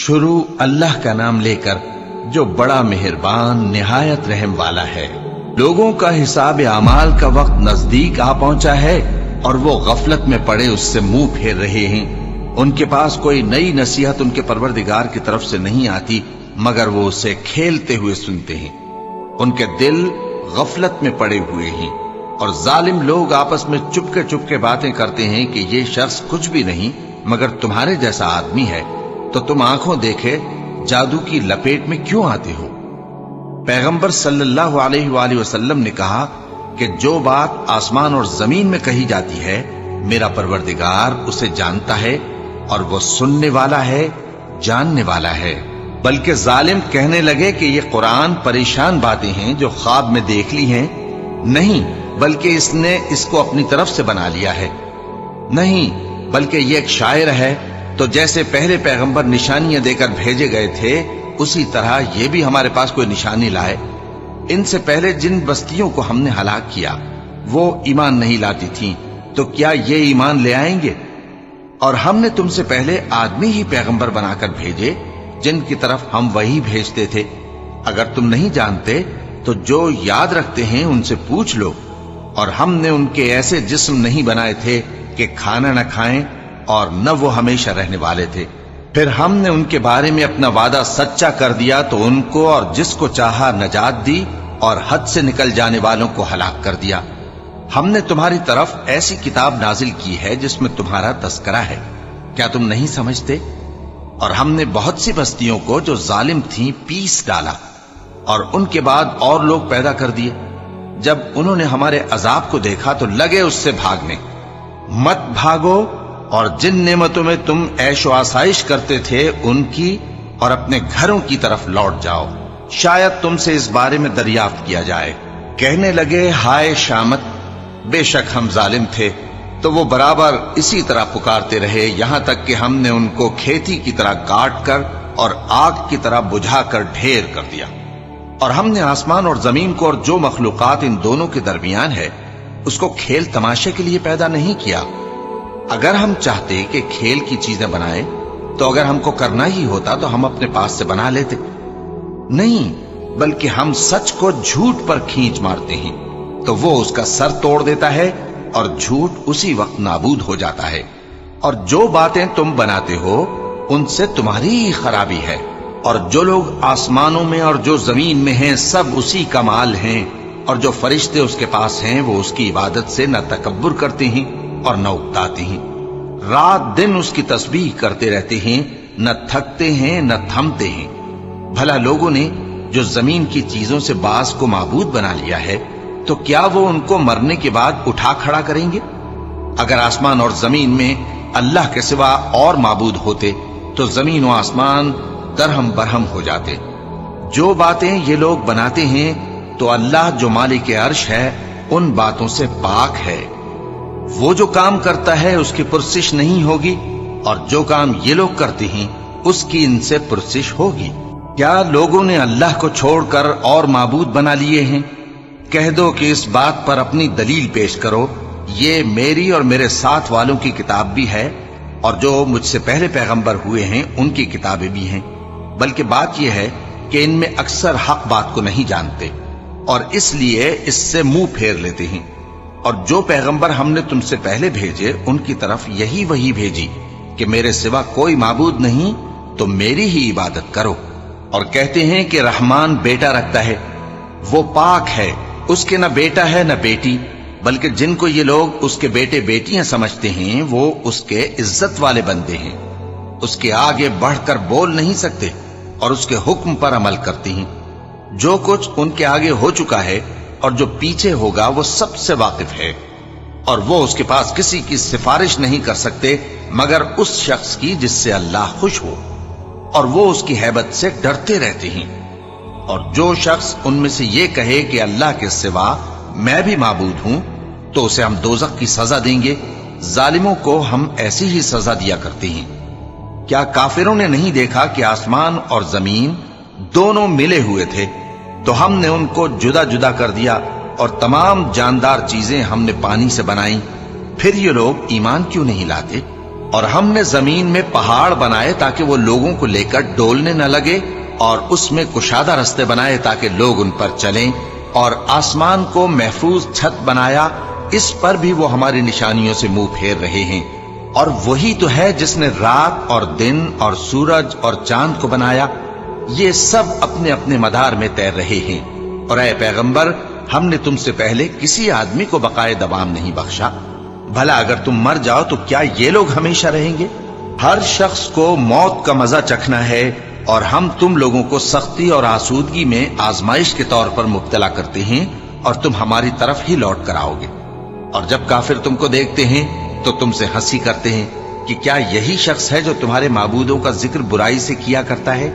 شروع اللہ کا نام لے کر جو بڑا مہربان نہایت رحم والا ہے۔ لوگوں کا حساب اعمال کا وقت نزدیک آ پہنچا ہے اور وہ غفلت میں پڑے اس سے منہ پھیر رہے ہیں۔ ان کے پاس کوئی نئی نصیحت ان کے پروردگار کی طرف سے نہیں آتی مگر وہ اسے کھیلتے ہوئے سنتے ہیں۔ ان کے دل غفلت میں پڑے ہوئے ہیں اور ظالم لوگ آپس میں چپکے باتیں کرتے ہیں کہ یہ شخص کچھ بھی نہیں مگر تمہارے جیسا آدمی ہے، تو تم آنکھوں دیکھے جادو کی لپیٹ میں کیوں آتے ہو؟ پیغمبر صلی اللہ علیہ وآلہ وسلم نے کہا کہ جو بات آسمان اور زمین میں کہی جاتی ہے میرا پروردگار اسے جانتا ہے اور وہ سننے والا ہے، جاننے والا ہے۔ بلکہ ظالم کہنے لگے کہ یہ قرآن پریشان باتیں ہیں جو خواب میں دیکھ لی ہیں، نہیں بلکہ اس نے اس کو اپنی طرف سے بنا لیا ہے، نہیں بلکہ یہ ایک شاعر ہے۔ تو جیسے پہلے پیغمبر نشانیاں دے کر بھیجے گئے تھے اسی طرح یہ بھی ہمارے پاس کوئی نشانی لائے۔ ان سے پہلے جن بستیوں کو ہم نے ہلاک کیا وہ ایمان نہیں لاتی تھیں، تو کیا یہ ایمان لے آئیں گے؟ اور ہم نے تم سے پہلے آدمی ہی پیغمبر بنا کر بھیجے جن کی طرف ہم وہی بھیجتے تھے۔ اگر تم نہیں جانتے تو جو یاد رکھتے ہیں ان سے پوچھ لو۔ اور ہم نے ان کے ایسے جسم نہیں بنائے تھے کہ کھانا نہ کھائیں اور نہ وہ ہمیشہ رہنے والے تھے۔ پھر ہم نے ان کے بارے میں اپنا وعدہ سچا کر دیا تو ان کو اور جس کو چاہا نجات دی اور حد سے نکل جانے والوں کو ہلاک کر دیا۔ ہم نے تمہاری طرف ایسی کتاب نازل کی ہے جس میں تمہارا تذکرہ ہے، کیا تم نہیں سمجھتے؟ اور ہم نے بہت سی بستیوں کو جو ظالم تھیں پیس ڈالا اور ان کے بعد اور لوگ پیدا کر دیے۔ جب انہوں نے ہمارے عذاب کو دیکھا تو لگے اس سے بھاگنے۔ مت بھاگو اور جن نعمتوں میں تم عیش و آسائش کرتے تھے ان کی اور اپنے گھروں کی طرف لوٹ جاؤ، شاید تم سے اس بارے میں دریافت کیا جائے۔ کہنے لگے ہائے شامت، بے شک ہم ظالم تھے، تو وہ برابر اسی طرح پکارتے رہے یہاں تک کہ ہم نے ان کو کھیتی کی طرح کاٹ کر اور آگ کی طرح بجھا کر ڈھیر کر دیا۔ اور ہم نے آسمان اور زمین کو اور جو مخلوقات ان دونوں کے درمیان ہے اس کو کھیل تماشے کے لیے پیدا نہیں کیا۔ اگر ہم چاہتے کہ کھیل کی چیزیں بنائیں تو اگر ہم کو کرنا ہی ہوتا تو ہم اپنے پاس سے بنا لیتے، نہیں بلکہ ہم سچ کو جھوٹ پر کھینچ مارتے ہیں تو وہ اس کا سر توڑ دیتا ہے اور جھوٹ اسی وقت نابود ہو جاتا ہے۔ اور جو باتیں تم بناتے ہو ان سے تمہاری ہی خرابی ہے، اور جو لوگ آسمانوں میں اور جو زمین میں ہیں سب اسی کا مال ہیں، اور جو فرشتے اس کے پاس ہیں وہ اس کی عبادت سے نہ تکبر کرتے ہیں اور نہ اکتاتے ہیں، رات دن اس کی تسبیح کرتے رہتے ہیں، نہ تھکتے ہیں نہ تھمتے ہیں۔ بھلا لوگوں نے جو زمین کی چیزوں سے بعض کو معبود بنا لیا ہے تو کیا وہ ان کو مرنے کے بعد اٹھا کھڑا کریں گے؟ اگر آسمان اور زمین میں اللہ کے سوا اور معبود ہوتے تو زمین و آسمان درہم برہم ہو جاتے۔ جو باتیں یہ لوگ بناتے ہیں تو اللہ جو مالک عرش ہے ان باتوں سے پاک ہے۔ وہ جو کام کرتا ہے اس کی پرسش نہیں ہوگی، اور جو کام یہ لوگ کرتے ہیں اس کی ان سے پرسش ہوگی۔ کیا لوگوں نے اللہ کو چھوڑ کر اور معبود بنا لیے ہیں؟ کہہ دو کہ اس بات پر اپنی دلیل پیش کرو، یہ میری اور میرے ساتھ والوں کی کتاب بھی ہے اور جو مجھ سے پہلے پیغمبر ہوئے ہیں ان کی کتابیں بھی ہیں، بلکہ بات یہ ہے کہ ان میں اکثر حق بات کو نہیں جانتے اور اس لیے اس سے منہ پھیر لیتے ہیں۔ اور جو پیغمبر ہم نے تم سے پہلے بھیجے ان کی طرف یہی وحی بھیجی کہ میرے سوا کوئی معبود نہیں تو میری ہی عبادت کرو، اور کہتے ہیں کہ رحمان بیٹا رکھتا ہے، وہ پاک ہے، اس کے نہ بیٹا ہے نہ بیٹی، بلکہ جن کو یہ لوگ اس کے بیٹے بیٹیاں سمجھتے ہیں وہ اس کے عزت والے بندے ہیں، اس کے آگے بڑھ کر بول نہیں سکتے اور اس کے حکم پر عمل کرتے ہیں۔ جو کچھ ان کے آگے ہو چکا ہے اور جو پیچھے ہوگا وہ سب سے واقف ہے، اور وہ اس کے پاس کسی کی سفارش نہیں کر سکتے مگر اس شخص کی جس سے اللہ خوش ہو، اور وہ اس کی ہیبت سے ڈرتے رہتے ہیں۔ اور جو شخص ان میں سے یہ کہے کہ اللہ کے سوا میں بھی معبود ہوں تو اسے ہم دوزخ کی سزا دیں گے، ظالموں کو ہم ایسی ہی سزا دیا کرتے ہیں۔ کیا کافروں نے نہیں دیکھا کہ آسمان اور زمین دونوں ملے ہوئے تھے تو ہم نے ان کو جدا جدا کر دیا، اور تمام جاندار چیزیں ہم نے پانی سے بنائیں، پھر یہ لوگ ایمان کیوں نہیں لاتے؟ اور ہم نے زمین میں پہاڑ بنائے تاکہ وہ لوگوں کو لے کر ڈولنے نہ لگے، اور اس میں کشادہ رستے بنائے تاکہ لوگ ان پر چلیں، اور آسمان کو محفوظ چھت بنایا، اس پر بھی وہ ہماری نشانیوں سے منہ پھیر رہے ہیں۔ اور وہی تو ہے جس نے رات اور دن اور سورج اور چاند کو بنایا، یہ سب اپنے اپنے مدار میں تیر رہے ہیں۔ اور اے پیغمبر، ہم نے تم سے پہلے کسی آدمی کو بقائے دوام نہیں بخشا، بھلا اگر تم مر جاؤ تو کیا یہ لوگ ہمیشہ رہیں گے؟ ہر شخص کو موت کا مزہ چکھنا ہے، اور ہم تم لوگوں کو سختی اور آسودگی میں آزمائش کے طور پر مبتلا کرتے ہیں، اور تم ہماری طرف ہی لوٹ کر آؤ گے۔ اور جب کافر تم کو دیکھتے ہیں تو تم سے ہنسی کرتے ہیں کہ کیا یہی شخص ہے جو تمہارے معبودوں کا ذکر برائی سے کیا کرتا ہے،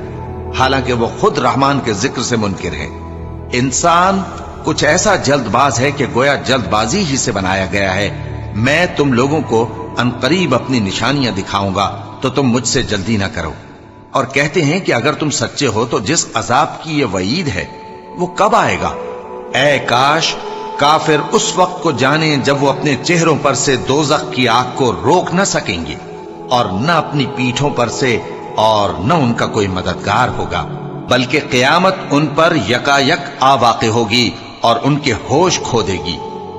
حالانکہ وہ خود رحمان کے ذکر سے منکر ہے۔ انسان کچھ ایسا جلد باز ہے کہ گویا جلد بازی ہی سے بنایا گیا ہے۔ میں تم لوگوں کو عنقریب اپنی نشانیاں دکھاؤں گا تو تم مجھ سے جلدی نہ کرو۔ اور کہتے ہیں کہ اگر تم سچے ہو تو جس عذاب کی یہ وعید ہے وہ کب آئے گا؟ اے کاش کافر اس وقت کو جانیں جب وہ اپنے چہروں پر سے دوزخ کی آگ کو روک نہ سکیں گے، اور نہ اپنی پیٹھوں پر سے، اور نہ ان کا کوئی مددگار ہوگا، بلکہ قیامت ان پر یکا یک آ واقع ہوگی اور ان کے ہوش کھو دے گی۔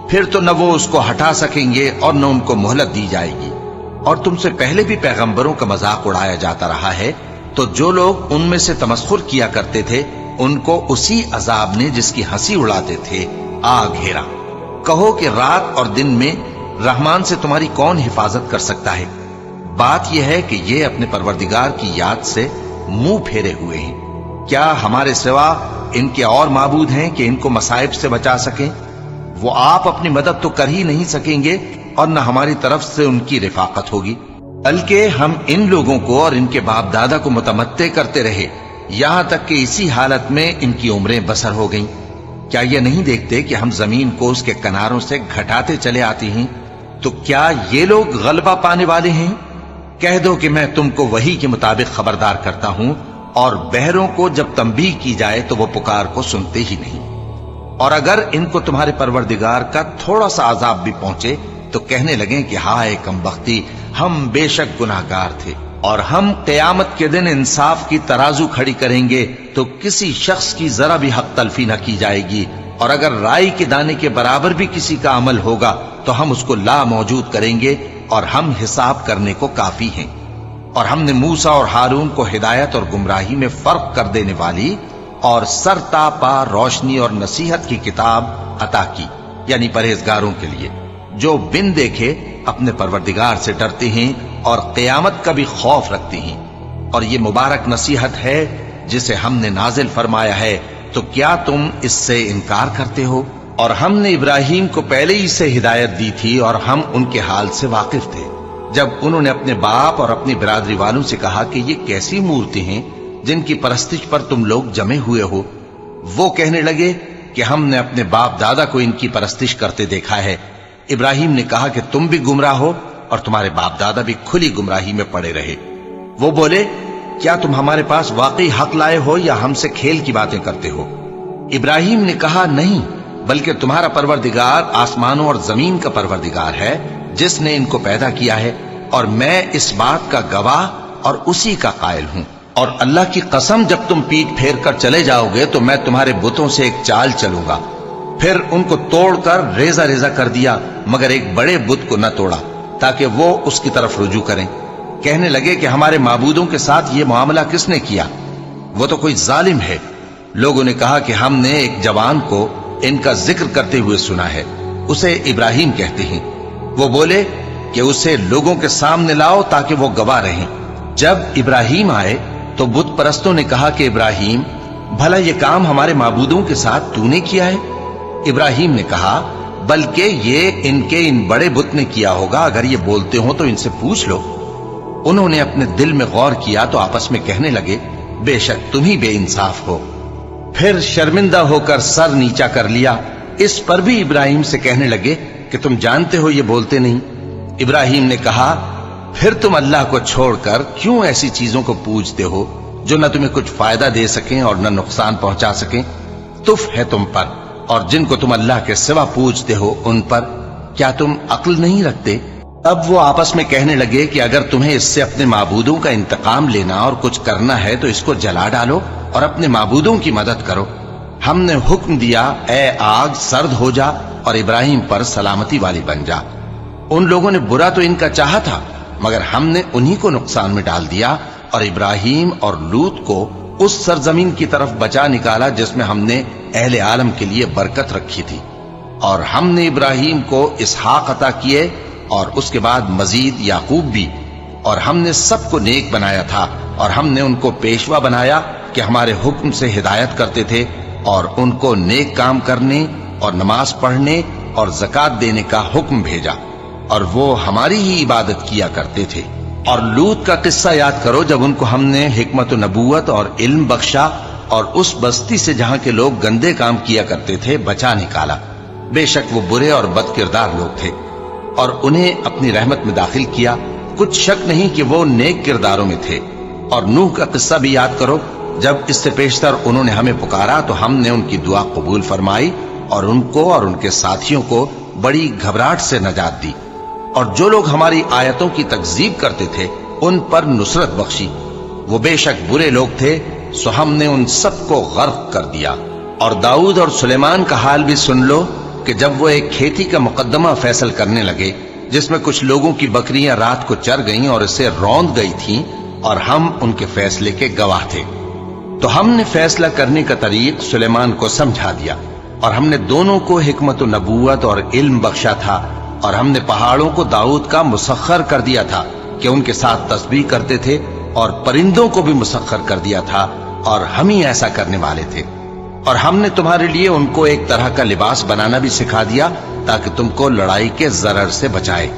پھر تو نہ وہ اس کو ہٹا سکیں گے اور نہ ان کو مہلت دی جائے گی۔ اور تم سے پہلے بھی پیغمبروں کا مذاق اڑایا جاتا رہا ہے، تو جو لوگ ان میں سے تمسخر کیا کرتے تھے ان کو اسی عذاب نے جس کی ہنسی اڑاتے تھے آ گھیرا۔ کہو کہ رات اور دن میں رحمان سے تمہاری کون حفاظت کر سکتا ہے؟ بات یہ ہے کہ یہ اپنے پروردگار کی یاد سے منہ پھیرے ہوئے ہیں۔ کیا ہمارے سوا ان کے اور معبود ہیں کہ ان کو مصائب سے بچا سکیں؟ وہ آپ اپنی مدد تو کر ہی نہیں سکیں گے، اور نہ ہماری طرف سے ان کی رفاقت ہوگی، بلکہ ہم ان لوگوں کو اور ان کے باپ دادا کو متمتع کرتے رہے، یہاں تک کہ اسی حالت میں ان کی عمریں بسر ہو گئیں۔ کیا یہ نہیں دیکھتے کہ ہم زمین کو اس کے کناروں سے گھٹاتے چلے آتے ہیں؟ تو کیا یہ لوگ غلبہ پانے والے ہیں؟ کہہ دو کہ میں تم کو وحی کے مطابق خبردار کرتا ہوں، اور بہروں کو جب تنبیہ کی جائے تو وہ پکار کو سنتے ہی نہیں۔ اور اگر ان کو تمہارے پروردگار کا تھوڑا سا عذاب بھی پہنچے تو کہنے لگیں کہ ہائے کم بختی، ہم بے شک گناہگار تھے۔ اور ہم قیامت کے دن انصاف کی ترازو کھڑی کریں گے تو کسی شخص کی ذرا بھی حق تلفی نہ کی جائے گی، اور اگر رائی کے دانے کے برابر بھی کسی کا عمل ہوگا تو ہم اس کو لا موجود کریں گے، اور ہم حساب کرنے کو کافی ہیں۔ اور ہم نے موسیٰ اور ہارون کو ہدایت اور گمراہی میں فرق کر دینے والی اور سر تا پا روشنی اور نصیحت کی کتاب عطا کی، یعنی پرہیزگاروں کے لیے جو بن دیکھے اپنے پروردگار سے ڈرتے ہیں اور قیامت کا بھی خوف رکھتے ہیں۔ اور یہ مبارک نصیحت ہے جسے ہم نے نازل فرمایا ہے، تو کیا تم اس سے انکار کرتے ہو؟ اور ہم نے ابراہیم کو پہلے ہی سے ہدایت دی تھی، اور ہم ان کے حال سے واقف تھے جب انہوں نے اپنے باپ اور اپنی برادری والوں سے کہا کہ یہ کیسی مورتی ہیں جن کی پرستش پر تم لوگ جمے ہوئے ہو۔ وہ کہنے لگے کہ ہم نے اپنے باپ دادا کو ان کی پرستش کرتے دیکھا ہے۔ ابراہیم نے کہا کہ تم بھی گمراہ ہو اور تمہارے باپ دادا بھی کھلی گمراہی میں پڑے رہے۔ وہ بولے کیا تم ہمارے پاس واقعی حق لائے ہو یا ہم سے کھیل کی باتیں کرتے ہو؟ ابراہیم نے کہا نہیں، بلکہ تمہارا پروردگار آسمانوں اور زمین کا پروردگار ہے جس نے ان کو پیدا کیا ہے، اور میں اس بات کا گواہ اور اسی کا قائل ہوں۔ اور اللہ کی قسم جب تم پیٹ پھیر کر چلے جاؤ گے تو میں تمہارے بتوں سے ایک چال چلوں گا۔ پھر ان کو توڑ کر ریزہ ریزہ کر دیا، مگر ایک بڑے بت کو نہ توڑا تاکہ وہ اس کی طرف رجوع کریں۔ کہنے لگے کہ ہمارے معبودوں کے ساتھ یہ معاملہ کس نے کیا؟ وہ تو کوئی ظالم ہے۔ لوگوں نے کہا کہ ہم نے ایک جوان کو ان کا ذکر کرتے ہوئے سنا ہے، اسے ابراہیم کہتے ہیں۔ وہ بولے کہ اسے لوگوں کے سامنے لاؤ تاکہ وہ گواہ رہیں۔ جب ابراہیم آئے تو بت پرستوں نے کہا کہ ابراہیم، بھلا یہ کام ہمارے معبودوں کے ساتھ تو نے کیا ہے؟ ابراہیم نے کہا بلکہ یہ ان بڑے بت نے کیا ہوگا، اگر یہ بولتے ہوں تو ان سے پوچھ لو۔ انہوں نے اپنے دل میں غور کیا تو آپس میں کہنے لگے بے شک تم ہی بے انصاف ہو۔ پھر شرمندہ ہو کر سر نیچا کر لیا۔ اس پر بھی ابراہیم سے کہنے لگے کہ تم جانتے ہو یہ بولتے نہیں۔ ابراہیم نے کہا پھر تم اللہ کو چھوڑ کر کیوں ایسی چیزوں کو پوجتے ہو جو نہ تمہیں کچھ فائدہ دے سکیں اور نہ نقصان پہنچا سکیں؟ تف ہے تم پر اور جن کو تم اللہ کے سوا پوجتے ہو ان پر، کیا تم عقل نہیں رکھتے؟ اب وہ آپس میں کہنے لگے کہ اگر تمہیں اس سے اپنے معبودوں کا انتقام لینا اور کچھ کرنا ہے تو اس کو جلا ڈالو اور اپنے معبودوں کی مدد کرو۔ ہم نے حکم دیا، اے آگ سرد ہو جا اور ابراہیم پر سلامتی والی بن جا۔ ان لوگوں نے برا تو ان کا چاہا تھا، مگر ہم نے انہی کو نقصان میں ڈال دیا اور ابراہیم اور لوط کو اس سرزمین کی طرف بچا نکالا جس میں ہم نے اہل عالم کے لیے برکت رکھی تھی۔ اور ہم نے ابراہیم کو اسحاق عطا کیے اور اس کے بعد مزید یعقوب بھی، اور ہم نے سب کو نیک بنایا تھا، اور ہم نے ان کو پیشوا بنایا کہ ہمارے حکم سے ہدایت کرتے تھے، اور ان کو نیک کام کرنے اور نماز پڑھنے اور زکوٰۃ دینے کا حکم بھیجا، اور وہ ہماری ہی عبادت کیا کرتے تھے۔ اور لوط کا قصہ یاد کرو جب ان کو ہم نے حکمت و نبوت اور علم بخشا اور اس بستی سے جہاں کے لوگ گندے کام کیا کرتے تھے بچا نکالا۔ بے شک وہ برے اور بد کردار لوگ تھے، اور انہیں اپنی رحمت میں داخل کیا، کچھ شک نہیں کہ وہ نیک کرداروں میں تھے۔ اور نوح کا قصہ بھی یاد کرو، جب اس سے پیشتر انہوں نے ہمیں پکارا تو ہم نے ان کی دعا قبول فرمائی اور ان کو اور ان کے ساتھیوں کو بڑی گھبراہٹ سے نجات دی، اور جو لوگ ہماری آیتوں کی تکذیب کرتے تھے ان پر نصرت بخشی۔ وہ بے شک برے لوگ تھے، سو ہم نے ان سب کو غرق کر دیا۔ اور داؤد اور سلیمان کا حال بھی سن لو کہ جب وہ ایک کھیتی کا مقدمہ فیصل کرنے لگے جس میں کچھ لوگوں کی بکریاں رات کو چر گئیں اور اسے روند گئی تھیں، اور ہم ان کے فیصلے کے گواہ تھے، تو ہم نے فیصلہ کرنے کا طریق سلیمان کو سمجھا دیا، اور ہم نے دونوں کو حکمت و نبوت اور علم بخشا تھا، اور ہم نے پہاڑوں کو داؤد کا مسخر کر دیا تھا کہ ان کے ساتھ تسبیح کرتے تھے، اور پرندوں کو بھی مسخر کر دیا تھا، اور ہم ہی ایسا کرنے والے تھے۔ اور ہم نے تمہارے لیے ان کو ایک طرح کا لباس بنانا بھی سکھا دیا تاکہ تم کو لڑائی کے ضرر سے بچائے،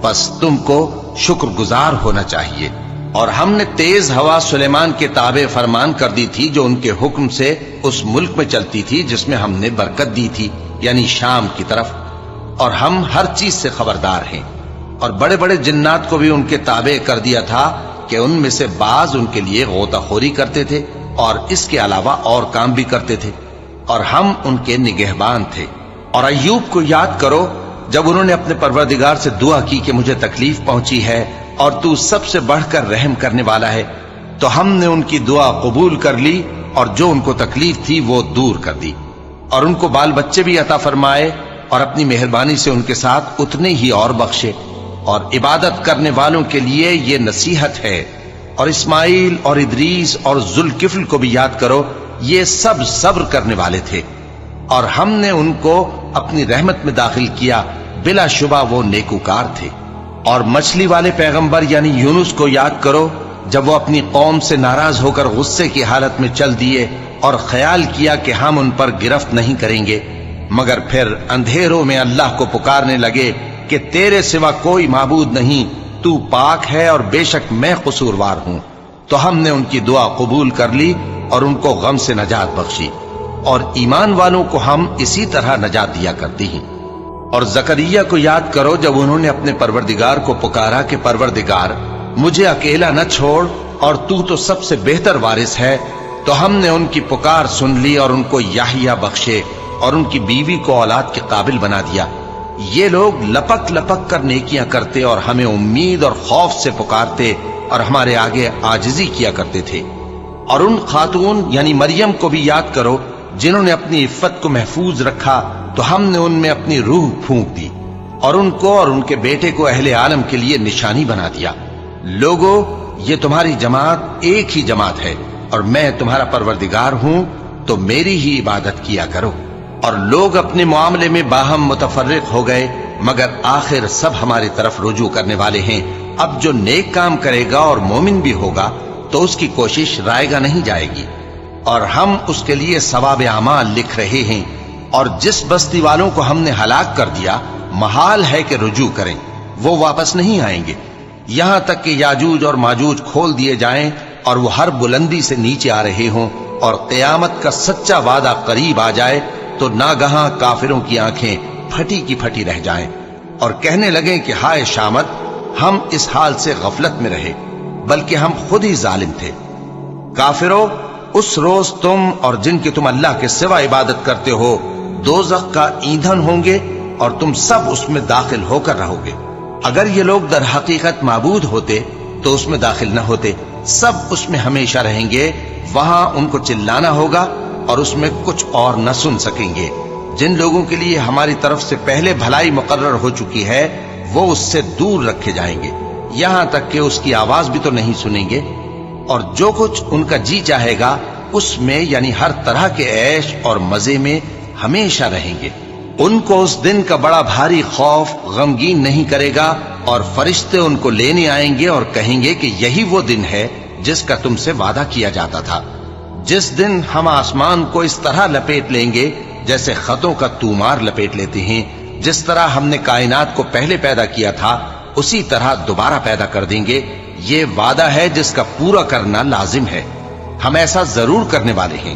بس تم کو شکر گزار ہونا چاہیے۔ اور ہم نے تیز ہوا سلیمان کے تابع فرمان کر دی تھی جو ان کے حکم سے اس ملک میں چلتی تھی جس میں ہم نے برکت دی تھی، یعنی شام کی طرف، اور ہم ہر چیز سے خبردار ہیں۔ اور بڑے بڑے جنات کو بھی ان کے تابع کر دیا تھا کہ ان میں سے بعض ان کے لیے غوطہ خوری کرتے تھے اور اس کے علاوہ اور کام بھی کرتے تھے، اور ہم ان کے نگہبان تھے۔ اور ایوب کو یاد کرو جب انہوں نے اپنے پروردگار سے دعا کی کہ مجھے تکلیف پہنچی ہے اور تو سب سے بڑھ کر رحم کرنے والا ہے، تو ہم نے ان کی دعا قبول کر لی اور جو ان کو تکلیف تھی وہ دور کر دی، اور ان کو بال بچے بھی عطا فرمائے، اور اپنی مہربانی سے ان کے ساتھ اتنے ہی اور بخشے۔ اور عبادت کرنے والوں کے لیے یہ نصیحت ہے۔ اور اسماعیل اور ادریس اور ذوالکفل کو بھی یاد کرو، یہ سب صبر کرنے والے تھے، اور ہم نے ان کو اپنی رحمت میں داخل کیا، بلا شبہ وہ نیکوکار تھے۔ اور مچھلی والے پیغمبر یعنی یونس کو یاد کرو جب وہ اپنی قوم سے ناراض ہو کر غصے کی حالت میں چل دیے اور خیال کیا کہ ہم ان پر گرفت نہیں کریں گے، مگر پھر اندھیروں میں اللہ کو پکارنے لگے کہ تیرے سوا کوئی معبود نہیں، تو پاک ہے اور بے شک میں قصوروار ہوں، تو ہم نے ان کی دعا قبول کر لی اور ان کو غم سے نجات بخشی، اور ایمان والوں کو ہم اسی طرح نجات دیا کرتی ہیں۔ اور زکریا کو یاد کرو جب انہوں نے اپنے پروردگار کو پکارا کہ پروردگار مجھے اکیلا نہ چھوڑ اور تو سب سے بہتر وارث ہے، تو ہم نے ان کی پکار سن لی اور ان کو یحییٰ بخشے اور ان کی بیوی کو اولاد کے قابل بنا دیا۔ یہ لوگ لپک لپک کر نیکیاں کرتے اور ہمیں امید اور خوف سے پکارتے اور ہمارے آگے عاجزی کیا کرتے تھے۔ اور ان خاتون یعنی مریم کو بھی یاد کرو جنہوں نے اپنی عفت کو محفوظ رکھا، تو ہم نے ان میں اپنی روح پھونک دی اور ان کو اور ان کے بیٹے کو اہل عالم کے لیے نشانی بنا دیا۔ لوگو، یہ تمہاری جماعت ایک ہی جماعت ہے اور میں تمہارا پروردگار ہوں، تو میری ہی عبادت کیا کرو۔ اور لوگ اپنے معاملے میں باہم متفرق ہو گئے، مگر آخر سب ہماری طرف رجوع کرنے والے ہیں۔ اب جو نیک کام کرے گا اور مومن بھی ہوگا تو اس کی کوشش رائے گا نہیں جائے گی، اور ہم اس کے لیے ثواب اعمال لکھ رہے ہیں۔ اور جس بستی والوں کو ہم نے ہلاک کر دیا، محال ہے کہ رجوع کریں، وہ واپس نہیں آئیں گے، یہاں تک کہ یاجوج اور ماجوج کھول دیے جائیں اور وہ ہر بلندی سے نیچے آ رہے ہوں، اور قیامت کا سچا وعدہ قریب آ جائے تو ناگہاں کافروں کی آنکھیں پھٹی کی پھٹی رہ جائیں اور کہنے لگیں کہ ہائے شامت، ہم اس حال سے غفلت میں رہے، بلکہ ہم خود ہی ظالم تھے۔ کافروں، اس روز تم اور جن کی تم اللہ کے سوا عبادت کرتے ہو دوزخ کا ایندھن ہوں گے، اور تم سب اس میں داخل ہو کر رہو گے۔ اگر یہ لوگ در حقیقت معبود ہوتے تو اس میں داخل نہ ہوتے، سب اس میں ہمیشہ رہیں گے، وہاں ان کو چلانا ہوگا اور اس میں کچھ اور نہ سن سکیں گے۔ جن لوگوں کے لیے ہماری طرف سے پہلے بھلائی مقرر ہو چکی ہے وہ اس سے دور رکھے جائیں گے، یہاں تک کہ اس کی آواز بھی تو نہیں سنیں گے، اور جو کچھ ان کا جی چاہے گا اس میں یعنی ہر طرح کے عیش اور مزے میں ہمیشہ رہیں گے۔ ان کو اس دن کا بڑا بھاری خوف غمگین نہیں کرے گا، اور فرشتے ان کو لینے آئیں گے اور کہیں گے کہ یہی وہ دن ہے جس کا تم سے وعدہ کیا جاتا تھا، جس دن ہم آسمان کو اس طرح لپیٹ لیں گے جیسے خطوں کا تومار لپیٹ لیتے ہیں، جس طرح ہم نے کائنات کو پہلے پیدا کیا تھا اسی طرح دوبارہ پیدا کر دیں گے۔ یہ وعدہ ہے جس کا پورا کرنا لازم ہے، ہم ایسا ضرور کرنے والے ہیں۔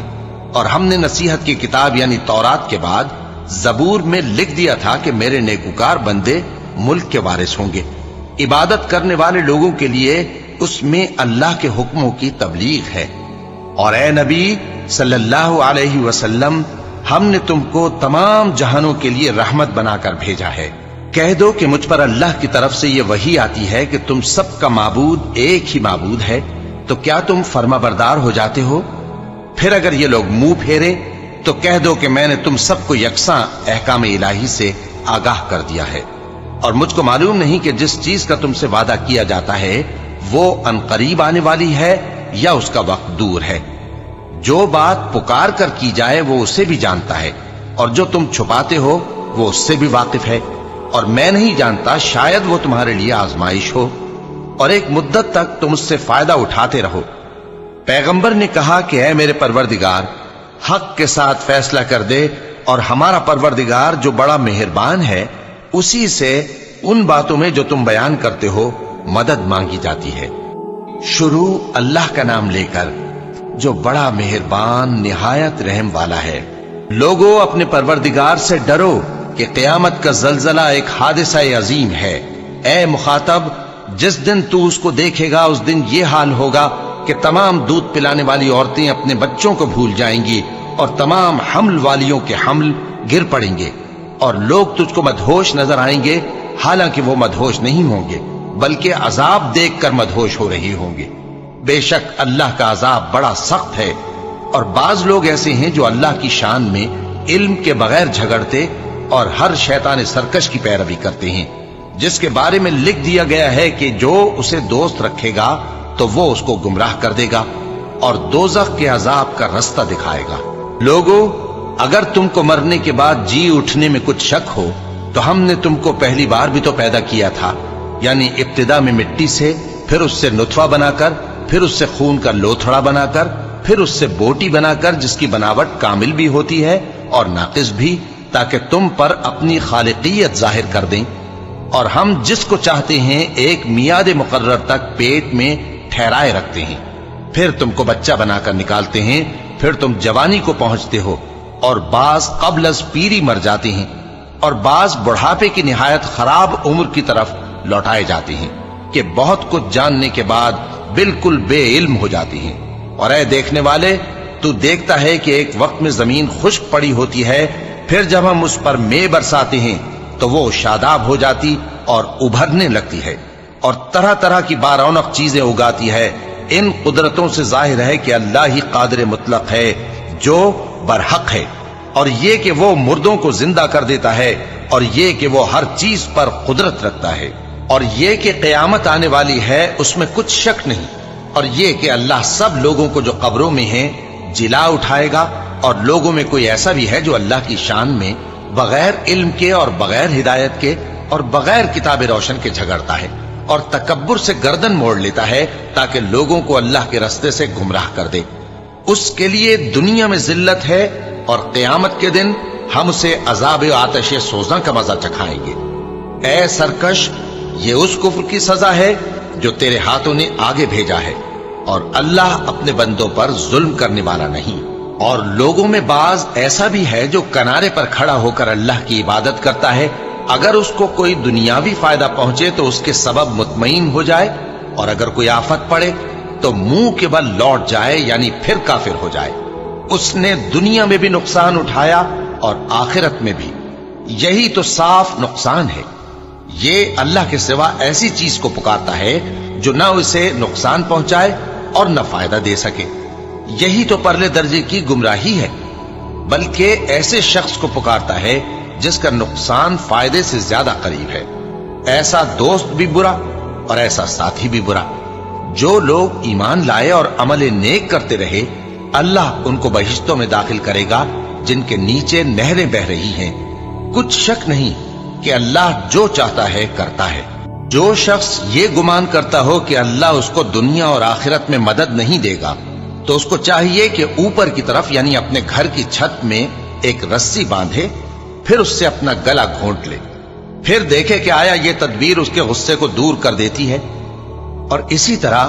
اور ہم نے نصیحت کی کتاب یعنی تورات کے بعد زبور میں لکھ دیا تھا کہ میرے نیکوکار بندے ملک کے وارث ہوں گے۔ عبادت کرنے والے لوگوں کے لیے اس میں اللہ کے حکموں کی تبلیغ ہے۔ اور اے نبی صلی اللہ علیہ وسلم، ہم نے تم کو تمام جہانوں کے لیے رحمت بنا کر بھیجا ہے۔ کہہ دو کہ مجھ پر اللہ کی طرف سے یہ وحی آتی ہے کہ تم سب کا معبود ایک ہی معبود ہے، تو کیا تم فرما بردار ہو جاتے ہو؟ پھر اگر یہ لوگ منہ پھیرے تو کہہ دو کہ میں نے تم سب کو یکساں احکام الہی سے آگاہ کر دیا ہے، اور مجھ کو معلوم نہیں کہ جس چیز کا تم سے وعدہ کیا جاتا ہے وہ عنقریب آنے والی ہے یا اس کا وقت دور ہے۔ جو بات پکار کر کی جائے وہ اسے بھی جانتا ہے، اور جو تم چھپاتے ہو وہ اس سے بھی واقف ہے، اور میں نہیں جانتا شاید وہ تمہارے لیے آزمائش ہو، اور ایک مدت تک تم اس سے فائدہ اٹھاتے رہو۔ پیغمبر نے کہا کہ اے میرے پروردگار، حق کے ساتھ فیصلہ کر دے، اور ہمارا پروردگار جو بڑا مہربان ہے اسی سے ان باتوں میں جو تم بیان کرتے ہو مدد مانگی جاتی ہے۔ شروع اللہ کا نام لے کر جو بڑا مہربان نہایت رحم والا ہے۔ لوگوں اپنے پروردگار سے ڈرو کہ قیامت کا زلزلہ ایک حادثہ عظیم ہے۔ اے مخاطب، جس دن تو اس کو دیکھے گا اس دن یہ حال ہوگا کہ تمام دودھ پلانے والی عورتیں اپنے بچوں کو بھول جائیں گی، اور تمام حمل والیوں کے حمل گر پڑیں گے، اور لوگ تجھ کو مدہوش نظر آئیں گے، حالانکہ وہ مدہوش نہیں ہوں گے بلکہ عذاب دیکھ کر مدہوش ہو رہے ہوں گے۔ بے شک اللہ کا عذاب بڑا سخت ہے۔ اور بعض لوگ ایسے ہیں جو اللہ کی شان میں علم کے بغیر جھگڑتے اور ہر شیطان سرکش کی پیروی کرتے ہیں، جس کے بارے میں لکھ دیا گیا ہے کہ جو اسے دوست رکھے گا تو وہ اس کو گمراہ کر دے گا اور دوزخ کے عذاب کا رستہ دکھائے گا۔ لوگوں، اگر تم کو مرنے کے بعد جی اٹھنے میں کچھ شک ہو تو ہم نے تم کو پہلی بار بھی تو پیدا کیا تھا، یعنی ابتدا میں مٹی سے، پھر اس سے نطفہ بنا کر، پھر اس سے خون کا لوتھڑا بنا کر، پھر اس سے بوٹی بنا کر جس کی بناوٹ کامل بھی ہوتی ہے اور ناقص بھی، تاکہ تم پر اپنی خالقیت ظاہر کر دیں۔ اور ہم جس کو چاہتے ہیں ایک میعاد مقرر تک پیٹ میں ٹھہرائے رکھتے ہیں، پھر تم کو بچہ بنا کر نکالتے ہیں، پھر تم جوانی کو پہنچتے ہو، اور بعض قبل از پیری مر جاتے ہیں، اور بعض بڑھاپے کی نہایت خراب عمر کی طرف لوٹائے جاتے ہیں کہ بہت کچھ جاننے کے بعد بالکل بے علم ہو جاتے ہیں۔ اور اے دیکھنے والے، تو دیکھتا ہے کہ ایک وقت میں زمین خشک پڑی ہوتی ہے، پھر جب ہم اس پر مے برساتے ہیں تو وہ شاداب ہو جاتی اور ابھرنے لگتی ہے، اور طرح طرح کی بارونق چیزیں اگاتی ہے۔ ان قدرتوں سے ظاہر ہے کہ اللہ ہی قادر مطلق ہے جو برحق ہے، اور یہ کہ وہ مردوں کو زندہ کر دیتا ہے، اور یہ کہ وہ ہر چیز پر قدرت رکھتا ہے، اور یہ کہ قیامت آنے والی ہے اس میں کچھ شک نہیں، اور یہ کہ اللہ سب لوگوں کو جو قبروں میں ہیں جلا اٹھائے گا۔ اور لوگوں میں کوئی ایسا بھی ہے جو اللہ کی شان میں بغیر علم کے اور بغیر ہدایت کے اور بغیر کتاب روشن کے جھگڑتا ہے اور تکبر سے گردن موڑ لیتا ہے تاکہ لوگوں کو اللہ کے رستے سے گمراہ کر دے۔ اس کے لیے دنیا میں ذلت ہے، اور قیامت کے دن ہم اسے عذاب آتش سوزاں کا مزہ چکھائیں گے۔ اے سرکش، یہ اس کفر کی سزا ہے جو تیرے ہاتھوں نے آگے بھیجا ہے، اور اللہ اپنے بندوں پر ظلم کرنے والا نہیں۔ اور لوگوں میں بعض ایسا بھی ہے جو کنارے پر کھڑا ہو کر اللہ کی عبادت کرتا ہے، اگر اس کو کوئی دنیاوی فائدہ پہنچے تو اس کے سبب مطمئن ہو جائے، اور اگر کوئی آفت پڑے تو منہ کے بل لوٹ جائے، یعنی پھر کافر ہو جائے۔ اس نے دنیا میں بھی نقصان اٹھایا اور آخرت میں بھی، یہی تو صاف نقصان ہے۔ یہ اللہ کے سوا ایسی چیز کو پکارتا ہے جو نہ اسے نقصان پہنچائے اور نہ فائدہ دے سکے. یہی تو پرلے درجے کی گمراہی ہے. بلکہ ایسے شخص کو پکارتا ہے جس کا نقصان فائدے سے زیادہ قریب ہے. ایسا دوست بھی برا اور ایسا ساتھی بھی برا. جو لوگ ایمان لائے اور عمل نیک کرتے رہے، اللہ ان کو بہشتوں میں داخل کرے گا جن کے نیچے نہریں بہ رہی ہیں. کچھ شک نہیں کہ اللہ جو چاہتا ہے کرتا ہے. جو شخص یہ گمان کرتا ہو کہ اللہ اس کو دنیا اور آخرت میں مدد نہیں دے گا، تو اس کو چاہیے کہ اوپر کی طرف یعنی اپنے گھر کی چھت میں ایک رسی باندھے، پھر اس سے اپنا گلا گھونٹ لے، پھر دیکھے کہ آیا یہ تدبیر اس کے غصے کو دور کر دیتی ہے. اور اسی طرح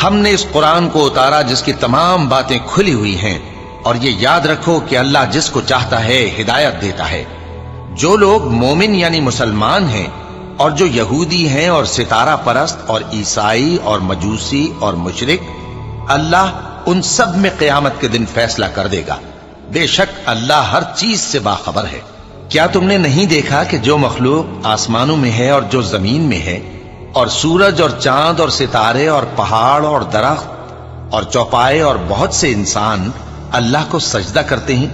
ہم نے اس قرآن کو اتارا جس کی تمام باتیں کھلی ہوئی ہیں. اور یہ یاد رکھو کہ اللہ جس کو چاہتا ہے ہدایت دیتا ہے. جو لوگ مومن یعنی مسلمان ہیں اور جو یہودی ہیں اور ستارہ پرست اور عیسائی اور مجوسی اور مشرک، اللہ ان سب میں قیامت کے دن فیصلہ کر دے گا. بے شک اللہ ہر چیز سے باخبر ہے. کیا تم نے نہیں دیکھا کہ جو مخلوق آسمانوں میں ہے اور جو زمین میں ہے، اور سورج اور چاند اور ستارے اور پہاڑ اور درخت اور چوپائے اور بہت سے انسان اللہ کو سجدہ کرتے ہیں،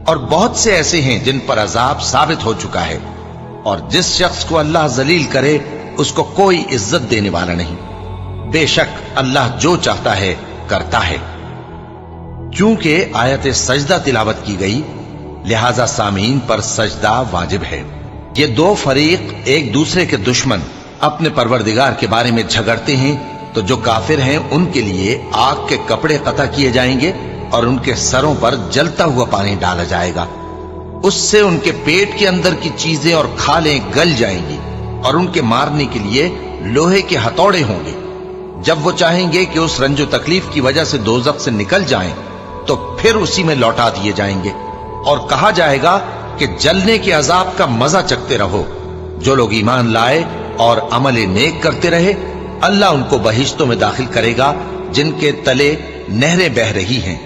اور بہت سے ایسے ہیں جن پر عذاب ثابت ہو چکا ہے. اور جس شخص کو اللہ ذلیل کرے اس کو کوئی عزت دینے والا نہیں. بے شک اللہ جو چاہتا ہے کرتا ہے. چونکہ آیت سجدہ تلاوت کی گئی لہذا سامعین پر سجدہ واجب ہے. یہ دو فریق ایک دوسرے کے دشمن اپنے پروردگار کے بارے میں جھگڑتے ہیں، تو جو کافر ہیں ان کے لیے آگ کے کپڑے قطع کیے جائیں گے اور ان کے سروں پر جلتا ہوا پانی ڈالا جائے گا. اس سے ان کے پیٹ کے اندر کی چیزیں اور کھالیں گل جائیں گی، اور ان کے مارنے کے لیے لوہے کے ہتھوڑے ہوں گے. جب وہ چاہیں گے کہ اس رنج و تکلیف کی وجہ سے دوزخ سے نکل جائیں تو پھر اسی میں لوٹا دیے جائیں گے، اور کہا جائے گا کہ جلنے کے عذاب کا مزہ چکھتے رہو. جو لوگ ایمان لائے اور عمل نیک کرتے رہے، اللہ ان کو بہشتوں میں داخل کرے گا جن کے تلے نہریں بہ رہی ہیں.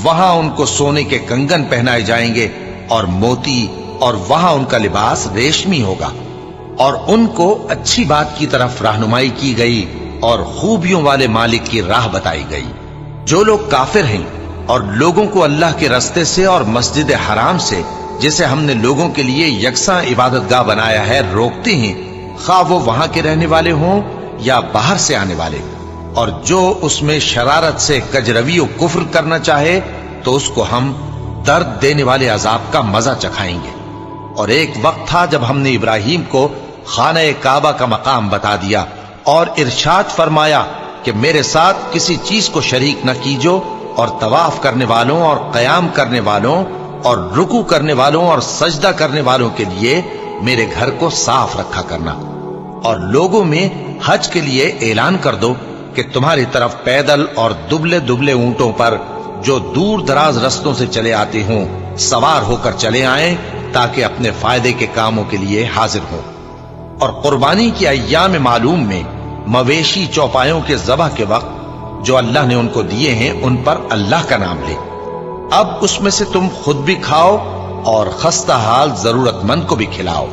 وہاں ان کو سونے کے کنگن پہنائے جائیں گے اور موتی، اور وہاں ان کا لباس ریشمی ہوگا. اور ان کو اچھی بات کی طرف رہنمائی کی گئی اور خوبیوں والے مالک کی راہ بتائی گئی. جو لوگ کافر ہیں اور لوگوں کو اللہ کے رستے سے اور مسجد حرام سے جسے ہم نے لوگوں کے لیے یکساں عبادت گاہ بنایا ہے روکتے ہیں، خواہ وہ وہاں کے رہنے والے ہوں یا باہر سے آنے والے، اور جو اس میں شرارت سے کجروی و کفر کرنا چاہے تو اس کو ہم درد دینے والے عذاب کا مزہ چکھائیں گے. اور ایک وقت تھا جب ہم نے ابراہیم کو خانہ کعبہ کا مقام بتا دیا اور ارشاد فرمایا کہ میرے ساتھ کسی چیز کو شریک نہ کیجو، اور طواف کرنے والوں اور قیام کرنے والوں اور رکوع کرنے والوں اور سجدہ کرنے والوں کے لیے میرے گھر کو صاف رکھا کرنا. اور لوگوں میں حج کے لیے اعلان کر دو کہ تمہاری طرف پیدل اور دبلے دبلے اونٹوں پر جو دور دراز رستوں سے چلے آتے ہوں سوار ہو کر چلے آئیں تاکہ اپنے فائدے کے کاموں کے لیے حاضر ہوں. اور قربانی کی ایام معلوم میں مویشی چوپایوں کے ذبح کے وقت جو اللہ نے ان کو دیے ہیں ان پر اللہ کا نام لے. اب اس میں سے تم خود بھی کھاؤ اور خستہ حال ضرورت مند کو بھی کھلاؤ.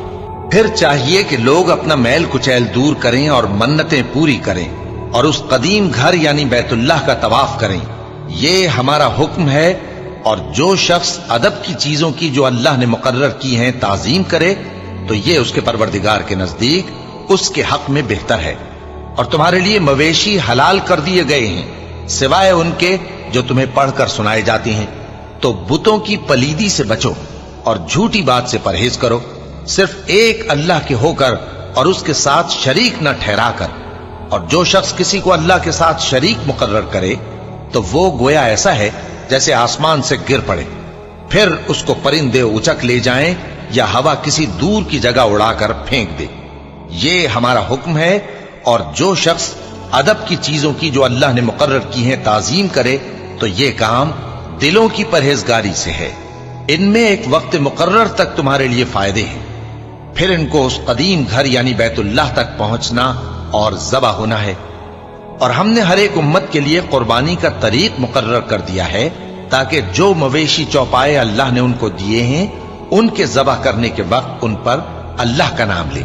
پھر چاہیے کہ لوگ اپنا میل کچیل دور کریں اور منتیں پوری کریں اور اس قدیم گھر یعنی بیت اللہ کا طواف کریں. یہ ہمارا حکم ہے. اور جو شخص ادب کی چیزوں کی جو اللہ نے مقرر کی ہیں تعظیم کرے تو یہ اس کے پروردگار کے نزدیک اس کے حق میں بہتر ہے. اور تمہارے لیے مویشی حلال کر دیے گئے ہیں سوائے ان کے جو تمہیں پڑھ کر سنائے جاتے ہیں. تو بتوں کی پلیدی سے بچو اور جھوٹی بات سے پرہیز کرو، صرف ایک اللہ کے ہو کر اور اس کے ساتھ شریک نہ ٹھہرا کر. اور جو شخص کسی کو اللہ کے ساتھ شریک مقرر کرے تو وہ گویا ایسا ہے جیسے آسمان سے گر پڑے، پھر اس کو پرندے اچک لے جائیں یا ہوا کسی دور کی جگہ اڑا کر پھینک دے. یہ ہمارا حکم ہے. اور جو شخص ادب کی چیزوں کی جو اللہ نے مقرر کی ہیں تعظیم کرے تو یہ کام دلوں کی پرہیزگاری سے ہے. ان میں ایک وقت مقرر تک تمہارے لیے فائدے ہیں، پھر ان کو اس قدیم گھر یعنی بیت اللہ تک پہنچنا اور ذبح ہونا ہے. اور ہم نے ہر ایک امت کے لیے قربانی کا طریق مقرر کر دیا ہے تاکہ جو مویشی چوپائے اللہ نے ان کو دیے ہیں ان کے ذبح کرنے کے وقت ان پر اللہ کا نام لے.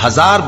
1000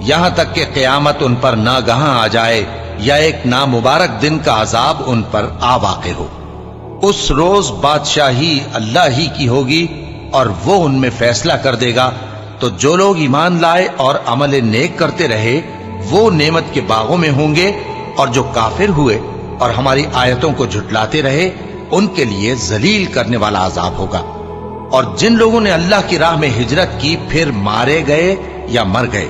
یہاں تک کہ قیامت ان پر ناگہاں آ جائے یا ایک نامبارک دن کا عذاب ان پر آ واقع ہو۔ اس روز بادشاہی اللہ ہی کی ہوگی اور وہ ان میں فیصلہ کر دے گا، تو جو لوگ ایمان لائے اور عمل نیک کرتے رہے وہ نعمت کے باغوں میں ہوں گے، اور جو کافر ہوئے اور ہماری آیتوں کو جھٹلاتے رہے ان کے لیے ذلیل کرنے والا عذاب ہوگا۔ اور جن لوگوں نے اللہ کی راہ میں ہجرت کی پھر مارے گئے یا مر گئے،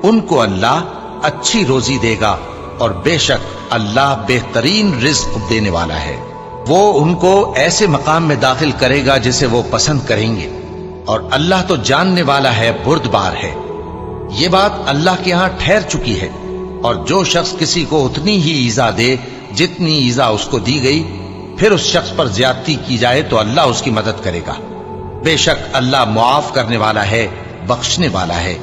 ان کو اللہ اچھی روزی دے گا، اور بے شک اللہ بہترین رزق دینے والا ہے۔ وہ ان کو ایسے مقام میں داخل کرے گا جسے وہ پسند کریں گے، اور اللہ تو جاننے والا ہے، بردبار ہے۔ یہ بات اللہ کے ہاں ٹھہر چکی ہے، اور جو شخص کسی کو اتنی ہی ایذا دے جتنی ایذا اس کو دی گئی، پھر اس شخص پر زیادتی کی جائے تو اللہ اس کی مدد کرے گا۔ بے شک اللہ معاف کرنے والا ہے، بخشنے والا ہے۔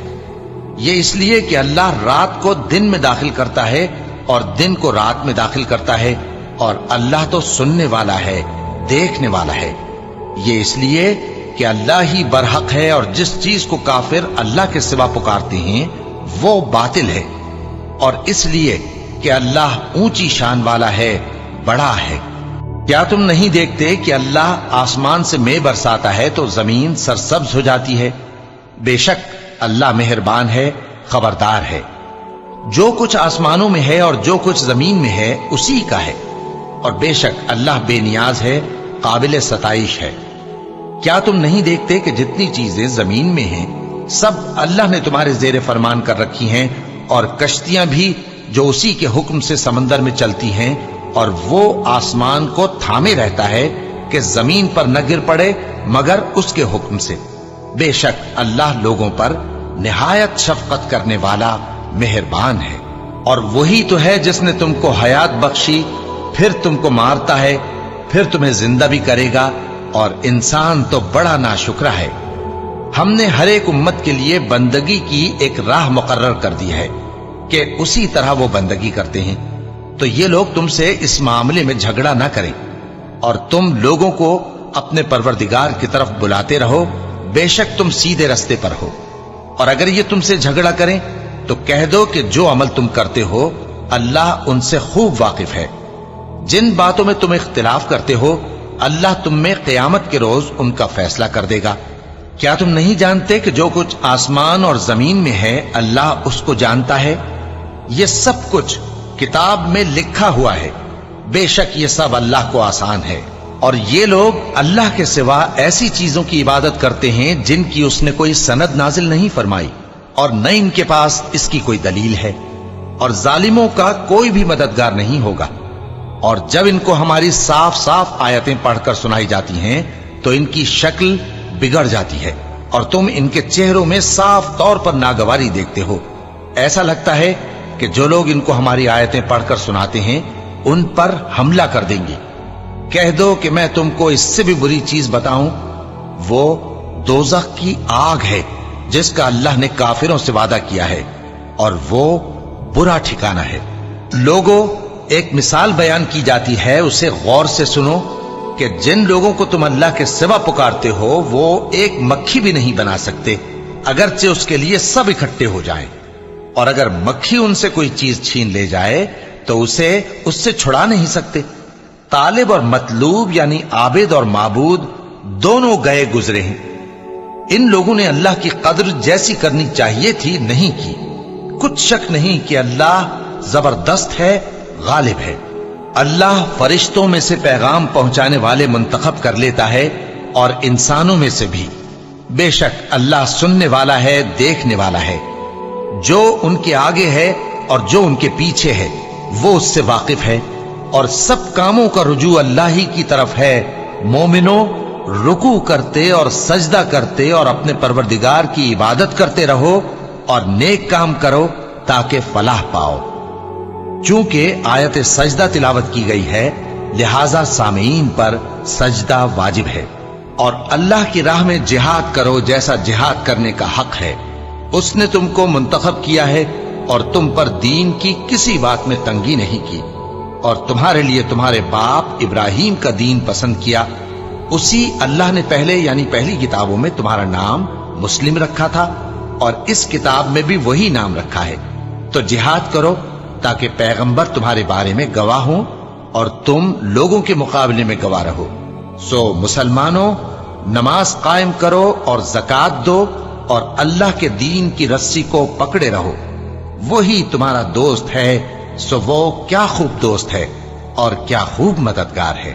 یہ اس لیے کہ اللہ رات کو دن میں داخل کرتا ہے اور دن کو رات میں داخل کرتا ہے، اور اللہ تو سننے والا ہے، دیکھنے والا ہے۔ یہ اس لیے کہ اللہ ہی برحق ہے، اور جس چیز کو کافر اللہ کے سوا پکارتے ہیں وہ باطل ہے، اور اس لیے کہ اللہ اونچی شان والا ہے، بڑا ہے۔ کیا تم نہیں دیکھتے کہ اللہ آسمان سے مے برساتا ہے تو زمین سرسبز ہو جاتی ہے؟ بے شک اللہ مہربان ہے، خبردار ہے۔ جو کچھ آسمانوں میں ہے اور جو کچھ زمین میں ہے اسی کا ہے، اور بے شک اللہ بے نیاز ہے، قابل ستائش ہے۔ کیا تم نہیں دیکھتے کہ جتنی چیزیں زمین میں ہیں سب اللہ نے تمہارے زیر فرمان کر رکھی ہیں، اور کشتیاں بھی جو اسی کے حکم سے سمندر میں چلتی ہیں، اور وہ آسمان کو تھامے رہتا ہے کہ زمین پر نہ گر پڑے مگر اس کے حکم سے۔ بے شک اللہ لوگوں پر نہایت شفقت کرنے والا مہربان ہے۔ اور وہی تو ہے جس نے تم کو حیات بخشی، پھر تم کو مارتا ہے، پھر تمہیں زندہ بھی کرے گا، اور انسان تو بڑا ناشکرا ہے۔ ہم نے ہر ایک امت کے لیے بندگی کی ایک راہ مقرر کر دی ہے کہ اسی طرح وہ بندگی کرتے ہیں، تو یہ لوگ تم سے اس معاملے میں جھگڑا نہ کریں، اور تم لوگوں کو اپنے پروردگار کی طرف بلاتے رہو، بے شک تم سیدھے رستے پر ہو۔ اور اگر یہ تم سے جھگڑا کریں تو کہہ دو کہ جو عمل تم کرتے ہو اللہ ان سے خوب واقف ہے۔ جن باتوں میں تم اختلاف کرتے ہو اللہ تم میں قیامت کے روز ان کا فیصلہ کر دے گا۔ کیا تم نہیں جانتے کہ جو کچھ آسمان اور زمین میں ہے اللہ اس کو جانتا ہے؟ یہ سب کچھ کتاب میں لکھا ہوا ہے، بے شک یہ سب اللہ کو آسان ہے۔ اور یہ لوگ اللہ کے سوا ایسی چیزوں کی عبادت کرتے ہیں جن کی اس نے کوئی سند نازل نہیں فرمائی، اور نہ ان کے پاس اس کی کوئی دلیل ہے، اور ظالموں کا کوئی بھی مددگار نہیں ہوگا۔ اور جب ان کو ہماری صاف صاف آیتیں پڑھ کر سنائی جاتی ہیں تو ان کی شکل بگڑ جاتی ہے، اور تم ان کے چہروں میں صاف طور پر ناگواری دیکھتے ہو۔ ایسا لگتا ہے کہ جو لوگ ان کو ہماری آیتیں پڑھ کر سناتے ہیں ان پر حملہ کر دیں گے۔ کہہ دو کہ میں تم کو اس سے بھی بری چیز بتاؤں، وہ دوزخ کی آگ ہے جس کا اللہ نے کافروں سے وعدہ کیا ہے، اور وہ برا ٹھکانہ ہے۔ لوگوں، ایک مثال بیان کی جاتی ہے، اسے غور سے سنو کہ جن لوگوں کو تم اللہ کے سوا پکارتے ہو وہ ایک مکھی بھی نہیں بنا سکتے اگرچہ اس کے لیے سب اکٹھے ہو جائیں، اور اگر مکھی ان سے کوئی چیز چھین لے جائے تو اسے اس سے چھڑا نہیں سکتے۔ طالب اور مطلوب یعنی عابد اور معبود دونوں گئے گزرے ہیں۔ ان لوگوں نے اللہ کی قدر جیسی کرنی چاہیے تھی نہیں کی۔ کچھ شک نہیں کہ اللہ زبردست ہے، غالب ہے۔ اللہ فرشتوں میں سے پیغام پہنچانے والے منتخب کر لیتا ہے اور انسانوں میں سے بھی۔ بے شک اللہ سننے والا ہے، دیکھنے والا ہے۔ جو ان کے آگے ہے اور جو ان کے پیچھے ہے وہ اس سے واقف ہے، اور سب کاموں کا رجوع اللہ ہی کی طرف ہے۔ مومنوں، رکوع کرتے اور سجدہ کرتے اور اپنے پروردگار کی عبادت کرتے رہو اور نیک کام کرو تاکہ فلاح پاؤ۔ چونکہ آیت سجدہ تلاوت کی گئی ہے لہذا سامعین پر سجدہ واجب ہے، اور اللہ کی راہ میں جہاد کرو جیسا جہاد کرنے کا حق ہے۔ اس نے تم کو منتخب کیا ہے اور تم پر دین کی کسی بات میں تنگی نہیں کی، اور تمہارے لیے تمہارے باپ ابراہیم کا دین پسند کیا۔ اسی اللہ نے پہلے یعنی پہلی کتابوں میں تمہارا نام مسلم رکھا تھا، اور اس کتاب میں بھی وہی نام رکھا ہے۔ تو جہاد کرو تاکہ پیغمبر تمہارے بارے میں گواہ ہوں اور تم لوگوں کے مقابلے میں گواہ رہو۔ سو مسلمانوں، نماز قائم کرو اور زکات دو اور اللہ کے دین کی رسی کو پکڑے رہو، وہی تمہارا دوست ہے۔ سو وہ کیا خوب دوست ہے اور کیا خوب مددگار ہے۔